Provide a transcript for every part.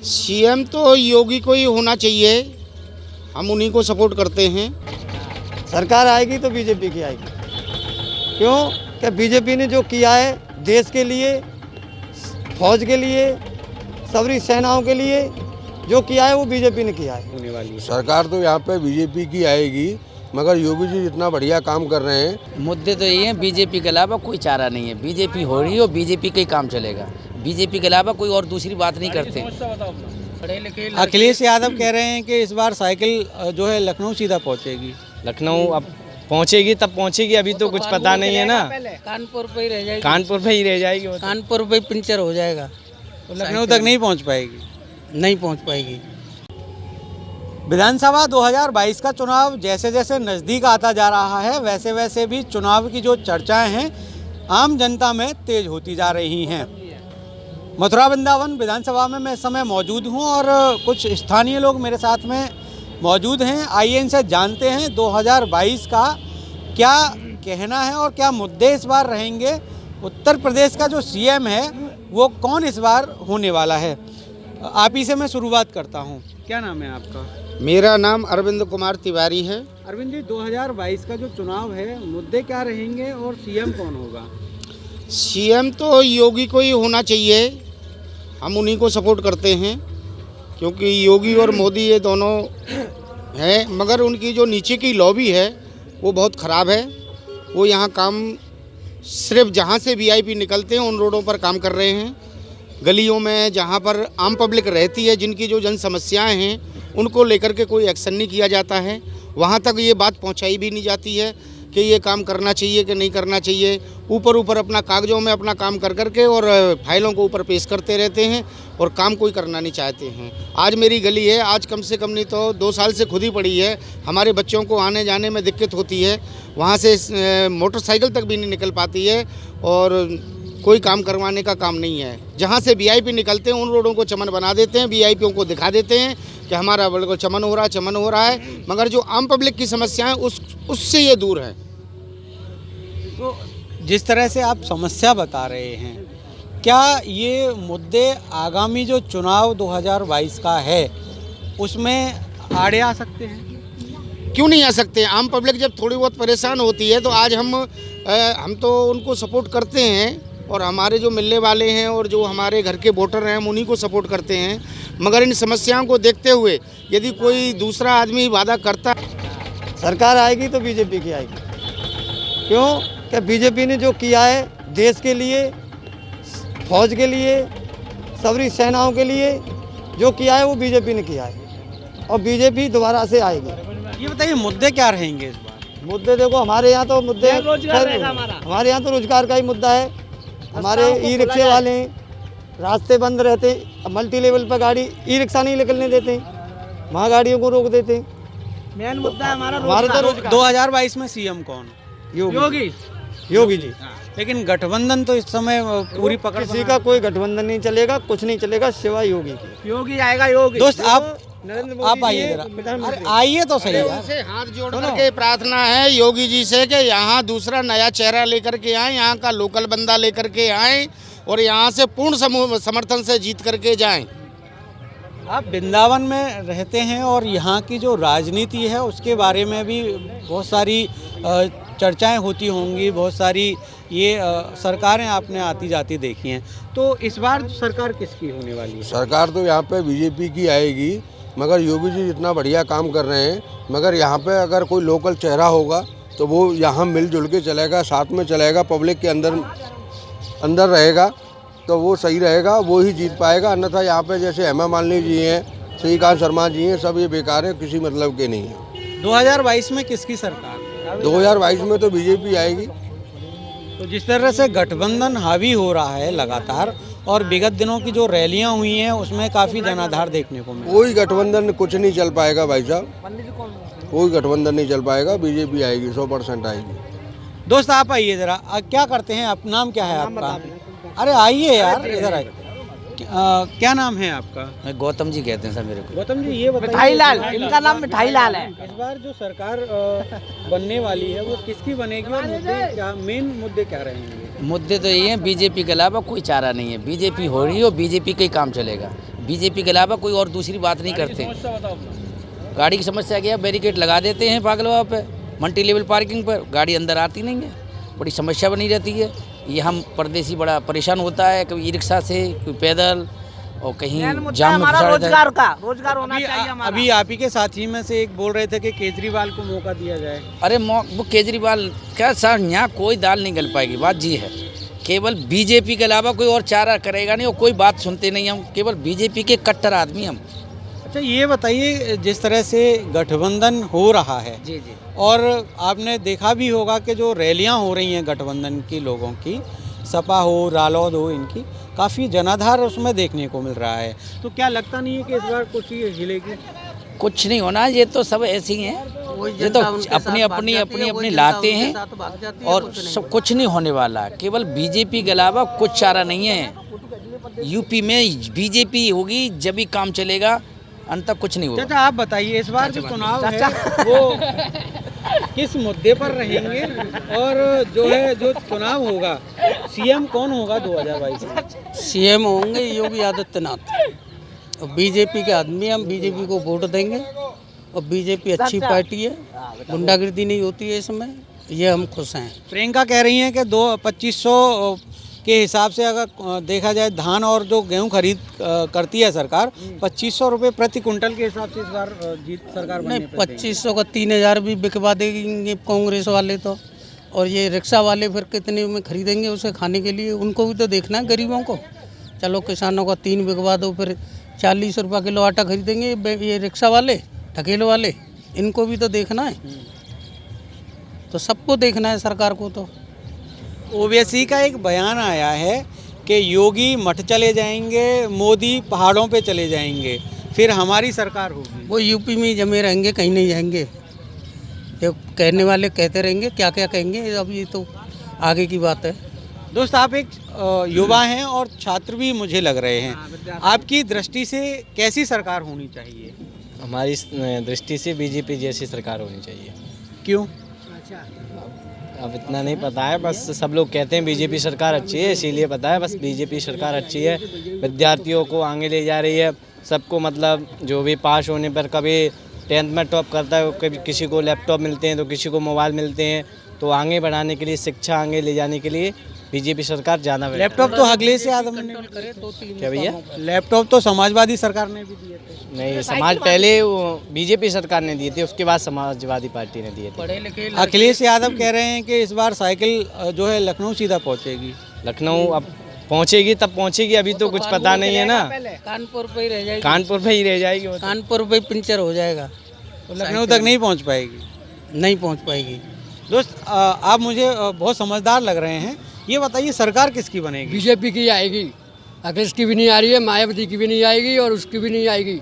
CM तो योगी को ही होना चाहिए, हम उन्हीं को सपोर्ट करते हैं। सरकार आएगी तो बीजेपी की आएगी। क्यों? क्या बीजेपी ने जो किया है देश के लिए, फौज के लिए, सभी सेनाओं के लिए जो किया है वो बीजेपी ने किया है। होने वाली है सरकार तो यहाँ पे बीजेपी की आएगी, मगर योगी जी जितना बढ़िया काम कर रहे हैं। मुद्दे तो ये हैं, बीजेपी के अलावा कोई चारा नहीं है। बीजेपी हो रही है और बीजेपी का ही काम चलेगा। बीजेपी के अलावा कोई और दूसरी बात नहीं करते। अखिलेश यादव कह रहे हैं कि इस बार साइकिल जो है लखनऊ सीधा पहुंचेगी। लखनऊ अब पहुंचेगी तब पहुंचेगी, अभी तो कुछ पता नहीं है ना। कानपुर पे ही रह जाएगी। कानपुर पे ही रह जाएगी वो तो। कानपुर पे पंचर हो जाएगा तो लखनऊ तक नहीं पहुंच पाएगी। नहीं पहुंच पाएगी। विधानसभा 2022 का चुनाव जैसे जैसे नज़दीक आता जा रहा है वैसे वैसे भी चुनाव की जो चर्चाएं हैं आम जनता में तेज होती जा रही हैं। मथुरा वृंदावन विधानसभा में मैं इस समय मौजूद हूं और कुछ स्थानीय लोग मेरे साथ में मौजूद हैं। आइए इनसे जानते हैं 2022 का क्या कहना है और क्या मुद्दे इस बार रहेंगे। उत्तर प्रदेश का जो सीएम है वो कौन इस बार होने वाला है। आप ही से मैं शुरुआत करता हूं। क्या नाम है आपका? मेरा नाम अरविंद कुमार तिवारी है। अरविंद जी, 2022 का जो चुनाव है मुद्दे क्या रहेंगे और सीएम कौन होगा? सीएम तो योगी को ही होना चाहिए, हम उन्हीं को सपोर्ट करते हैं, क्योंकि योगी और मोदी ये दोनों हैं, मगर उनकी जो नीचे की लॉबी है वो बहुत ख़राब है। वो यहाँ काम सिर्फ जहाँ से वीआईपी निकलते हैं उन रोडों पर काम कर रहे हैं। गलियों में जहाँ पर आम पब्लिक रहती है, जिनकी जो जन समस्याएँ हैं उनको लेकर के कोई एक्शन नहीं किया जाता है। वहाँ तक ये बात पहुँचाई भी नहीं जाती है कि ये काम करना चाहिए कि नहीं करना चाहिए। ऊपर अपना कागजों में अपना काम कर करके और फाइलों को ऊपर पेश करते रहते हैं और काम कोई करना नहीं चाहते हैं। आज मेरी गली है, आज कम से कम नहीं तो 2 साल से खुद ही पड़ी है। हमारे बच्चों को आने जाने में दिक्कत होती है, वहाँ से मोटरसाइकिल तक भी नहीं निकल पाती है और कोई काम करवाने का काम नहीं है। जहाँ से वीआईपी निकलते हैं उन रोडों को चमन बना देते हैं, वीआईपीओं को दिखा देते हैं कि हमारा बिल्कुल चमन हो रहा है, मगर जो आम पब्लिक की समस्याएं उससे ये दूर है। तो जिस तरह से आप समस्या बता रहे हैं, क्या ये मुद्दे आगामी जो चुनाव 2022 का है उसमें आड़े आ सकते हैं? क्यों नहीं आ सकते? आम पब्लिक जब थोड़ी बहुत परेशान होती है तो आज हम तो उनको सपोर्ट करते हैं और हमारे जो मिलने वाले हैं और जो हमारे घर के वोटर हैं हम उन्हीं को सपोर्ट करते हैं। मगर इन समस्याओं को देखते हुए यदि कोई दूसरा आदमी वादा करता सरकार आएगी तो बीजेपी की आएगी। क्यों? क्या बीजेपी ने जो किया है देश के लिए, फौज के लिए, सभी सेनाओं के लिए जो किया है वो बीजेपी ने किया है और बीजेपी दोबारा से आएगी। ये बताइए मुद्दे क्या रहेंगे इस बार? मुद्दे देखो, हमारे यहाँ तो मुद्दे हमारे यहाँ तो रोजगार का ही मुद्दा है। हमारे ई रिक्शे वाले हैं, रास्ते बंद रहते, मल्टी लेवल पर गाड़ी ई रिक्शा नहीं निकलने देते, वहाँ गाड़ियों को रोक देते। मेन मुद्दा है हमारा तो 2022 में सीएम कौन? योगी जी। लेकिन गठबंधन तो इस समय पूरी पकड़ किसी का कोई गठबंधन नहीं चलेगा, कुछ नहीं चलेगा सिवाय योगी की। योगी आएगा। योगी दोस्त आप आइए जरा, प्रधानमंत्री आइए तो सही यार। उनसे हाथ जोड़ करके प्रार्थना है योगी जी से कि यहाँ दूसरा नया चेहरा लेकर के आए, यहाँ का लोकल बंदा लेकर के आए और यहाँ से पूर्ण समर्थन से जीत करके जाएं। आप वृंदावन में रहते हैं और यहाँ की जो राजनीति है उसके बारे में भी बहुत सारी चर्चाएं होती होंगी, बहुत सारी ये सरकारें आपने आती जाती देखी हैं। तो इस बार सरकार किसकी होने वाली है? सरकार तो यहाँ पे बीजेपी की आएगी, मगर योगी जी जितना बढ़िया काम कर रहे हैं। मगर यहाँ पे अगर कोई लोकल चेहरा होगा तो वो यहाँ मिलजुल के चलेगा, साथ में चलेगा, पब्लिक के अंदर रहेगा तो वो सही रहेगा, वो ही जीत पाएगा। अन्यथा यहाँ पे जैसे हेमा मालिनी जी हैं, श्रीकांत शर्मा जी हैं, सब ये बेकार हैं, किसी मतलब के नहीं हैं। 2022 में किसकी सरकार? 2022 में तो बीजेपी आएगी। तो जिस तरह से गठबंधन हावी हो रहा है लगातार और विगत दिनों की जो रैलियां हुई हैं उसमें काफ़ी जनाधार देखने को मिला। कोई गठबंधन कुछ नहीं चल पाएगा भाई साहब, कोई गठबंधन नहीं चल पाएगा। बीजेपी आएगी, 100% आएगी। दोस्त आप आइए ज़रा, क्या करते हैं आप? नाम क्या है आपका? अरे आइए यार, इधर आइए। क्या नाम है आपका? गौतम जी कहते हैं सर मेरे को। गौतम जी ये बताइए, मिठाई लाल, इनका नाम मिठाई लाल है। इस बार जो सरकार बनने वाली है वो किसकी बनेगी और मेन मुद्दे क्या रहेंगे? मुद्दे तो ये हैं, बीजेपी के अलावा कोई चारा नहीं है। बीजेपी हो रही है और बीजेपी का ही काम चलेगा। बीजेपी के अलावा कोई और दूसरी बात नहीं करते। गाड़ी की समस्या क्या है, बैरिकेड लगा देते हैं पागलवा पे, मल्टी लेवल पार्किंग पर, गाड़ी अंदर आती नहीं है, बड़ी समस्या बनी रहती है। ये हम परदेसी बड़ा परेशान होता है, कभी ई रिक्शा से, कोई पैदल, और कहीं जाम में हमारा फंसा रहता है। रोजगार का रोजगार होना चाहिए हमारा। अभी आप ही के साथी में से एक बोल रहे थे कि केजरीवाल को मौका दिया जाए। अरे वो केजरीवाल क्या सर, यहाँ कोई दाल नहीं गल पाएगी, बात जी है। केवल बीजेपी के अलावा कोई और चारा करेगा नहीं, और कोई बात सुनते नहीं हम, केवल बीजेपी के कट्टर आदमी हम। अच्छा ये बताइए, जिस तरह से गठबंधन हो रहा है जी जी। और आपने देखा भी होगा कि जो रैलियां हो रही हैं गठबंधन की लोगों की, सपा हो, रालोद हो, इनकी काफ़ी जनाधार उसमें देखने को मिल रहा है, तो क्या लगता नहीं है कि इस बार कुछ ही हिलेगी? कुछ नहीं होना, ये तो सब ऐसे ही हैं, ये तो अपनी अपनी अपनी अपनी लाते हैं, और सब कुछ नहीं होने वाला। केवल बीजेपी के अलावा कुछ चारा नहीं है। यूपी में बीजेपी होगी जब भी काम चलेगा, अंत तक कुछ नहीं होगा। चाचा आप बताइए, इस बार जो चुनाव है वो किस मुद्दे पर रहेंगे, और जो चुनाव होगा सीएम कौन होगा 2022 में? सीएम होंगे योगी आदित्यनाथ, और बीजेपी के आदमी, हम बीजेपी को वोट देंगे, और बीजेपी अच्छी पार्टी है, गुंडागर्दी नहीं होती है इसमें, ये हम खुश हैं। प्रियंका कह रही हैं कि 2500 के हिसाब से अगर देखा जाए धान और जो गेहूं खरीद करती है सरकार, 2500 रुपये प्रति कुंटल के हिसाब से इस बार जीत सरकार बनने नहीं, पे 2500 का 3000 भी बिकवा देंगे कांग्रेस वाले तो, और ये रिक्शा वाले फिर कितने में खरीदेंगे उसे खाने के लिए, उनको भी तो देखना है गरीबों को। चलो किसानों का 3 बिकवा दो, फिर 40 रुपये किलो आटा खरीदेंगे ये रिक्शा वाले, ठकेल वाले, इनको भी तो देखना है। तो सबको देखना है सरकार को। तो ओवैसी का एक बयान आया है कि योगी मठ चले जाएंगे, मोदी पहाड़ों पे चले जाएंगे, फिर हमारी सरकार होगी। वो यूपी में ही जमे रहेंगे, कहीं नहीं जाएंगे। ये कहने वाले कहते रहेंगे, क्या क्या कहेंगे, अब ये तो आगे की बात है। दोस्त आप एक युवा हैं और छात्र भी मुझे लग रहे हैं, आपकी दृष्टि से कैसी सरकार होनी चाहिए? हमारी दृष्टि से बीजेपी जैसी सरकार होनी चाहिए। क्यों? अब इतना नहीं पता है, बस सब लोग कहते हैं बीजेपी सरकार अच्छी है, इसीलिए पता है, बस बीजेपी सरकार अच्छी है, विद्यार्थियों को आगे ले जा रही है, सबको मतलब जो भी पास होने पर कभी 10th में टॉप करता है, कभी किसी को लैपटॉप मिलते हैं तो किसी को मोबाइल मिलते हैं, तो आगे बढ़ाने के लिए, शिक्षा आगे ले जाने के लिए बीजेपी सरकार ज़्यादा। लैपटॉप तो अखिलेश यादव ने क्या भैया? लैपटॉप तो समाजवादी सरकार ने भी दिए थे। नहीं, समाज पहले बीजेपी सरकार ने दिए थे, उसके बाद समाजवादी पार्टी ने दिए थे। अखिलेश यादव कह रहे हैं कि इस बार साइकिल जो है लखनऊ सीधा पहुंचेगी। लखनऊ अब पहुंचेगी तब पहुंचेगी, अभी तो कुछ पता नहीं है ना। कानपुर पे ही रह जाएगी, कानपुर पे ही रह जाएगी वो तो। कानपुर पे पंचर हो जाएगा, तो लखनऊ तक नहीं पहुंच पाएगी। नहीं पहुंच पाएगी। दोस्त आप मुझे बहुत समझदार लग रहे हैं, ये बताइए सरकार किसकी बनेगी? बीजेपी की आएगी, अखिलेश की भी नहीं आ रही है, मायावती की भी नहीं आएगी, और उसकी भी नहीं आएगी।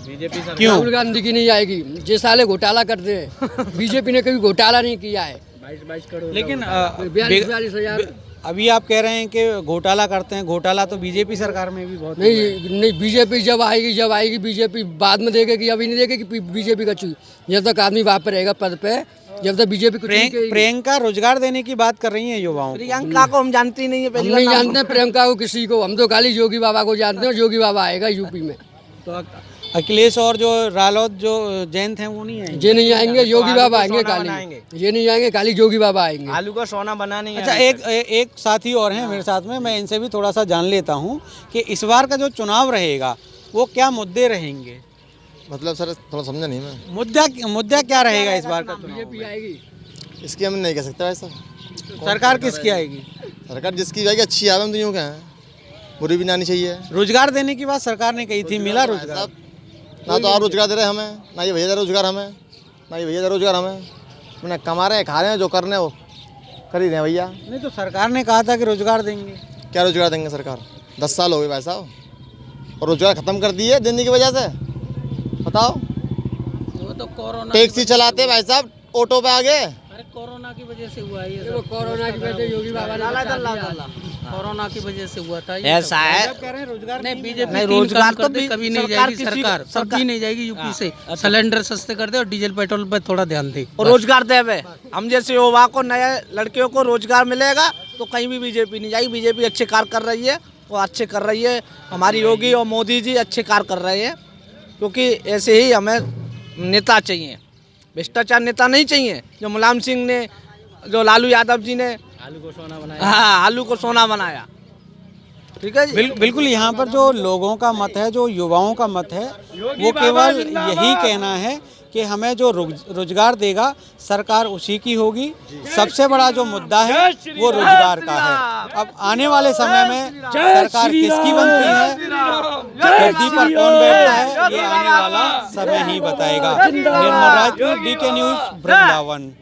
बीजेपी सरकार क्यों? राहुल गांधी की नहीं आएगी, जे साले घोटाला करते हैं। बीजेपी ने कभी घोटाला नहीं किया है। 22 करोड़। लेकिन 42 हजार। अभी आप कह रहे हैं कि घोटाला करते हैं, घोटाला तो बीजेपी सरकार में भी बहुत हुआ है। नहीं, बीजेपी जब आएगी बीजेपी बाद में देखेगी, अभी नहीं देखेगी बीजेपी का चुई। जब तक आदमी वहाँ पे रहेगा पद पे, जब तक बीजेपी को प्रियंका रोजगार देने की बात कर रही है युवाओं को। प्रियंका को हम जानते ही नहीं है, हम नहीं जानते प्रियंका को किसी को, हम तो खाली योगी बाबा को जानते हैं, योगी बाबा आएगा यूपी में। तो अखिलेश और जो रालोद जो जैन थे वो नहीं आएंगे? ये नहीं आएंगे, योगी बाबा आएंगे सोना खाली, बनाएंगे। ये नहीं आएंगे, खाली योगी बाबा आएंगे। आलू का सोना बना नहीं है। अच्छा एक साथी और हैं मेरे साथ में, मैं इनसे भी थोड़ा सा जान लेता हूँ कि इस बार का जो चुनाव रहेगा वो क्या मुद्दे रहेंगे? मतलब सर थोड़ा समझा नहीं मैं। मुद्दा क्या रहेगा इस बार का चुनाव? बीजेपी आएगी। इसकी हम नहीं कह सकते वैसा। सरकार किसकी आएगी? सरकार जिसकी आएगी अच्छी आवे, हम तो यूँ कहें, बुरी भी नहीं आनी चाहिए। रोजगार देने की बात सरकार ने कही थी, मिला रोजगार? ना तो आप रोजगार दे रहे हमें, ना ये भैया दे रोजगार हमें, ना ये भैया दे रोजगार हमें। अपने कमा रहे हैं, खा रहे हैं, जो करने हैं वो कर ही रहे हैं भैया। नहीं तो सरकार ने कहा था कि रोजगार देंगे। क्या रोजगार देंगे सरकार? 10 साल हो गए भाई साहब, और रोजगार खत्म कर दिए देने की वजह से। बताओ, वो तो कोरोना टैक्सी चलाते भाई साहब, ऑटो पे आ गए। अरे कोरोना की वजह से हुआ है, देखो कोरोना की वजह से योगी बाबा ने कोरोना की वजह से हुआ था। ऐसा है। कह रहे हैं रोजगार नहीं, बीजेपी नहीं, रोजगार तो भी कभी नहीं जाएगी सरकार, कभी नहीं जाएगी यूपी से। सिलेंडर सस्ते कर दे और डीजल पेट्रोल पे थोड़ा ध्यान दे, और रोजगार दे। हम जैसे युवा को, नए लड़कियों को रोजगार मिलेगा तो कहीं भी बीजेपी नहीं जाएगी। बीजेपी अच्छे कार्य कर रही है वो अच्छे कर रही है। हमारी योगी और मोदी जी अच्छे कार्य कर रहे हैं, क्योंकि ऐसे ही हमें नेता चाहिए, भ्रष्टाचार नेता नहीं चाहिए। जो मुलायम सिंह ने, जो लालू यादव जी ने आलू को सोना बनाया। हाँ, आलू को सोना बनाया। ठीक है जी। बिल्कुल यहाँ पर जो लोगों का मत है, जो युवाओं का मत है, वो केवल यही कहना है कि हमें जो रोजगार देगा सरकार उसी की होगी। सबसे बड़ा जो मुद्दा है वो रोजगार का है। अब आने वाले समय में सरकार किसकी बनती है, गद्दी पर कौन बैठता है, ये आने वाला समय ही बताएगा। निर्मल राजपूत, DK न्यूज़, वृंदावन।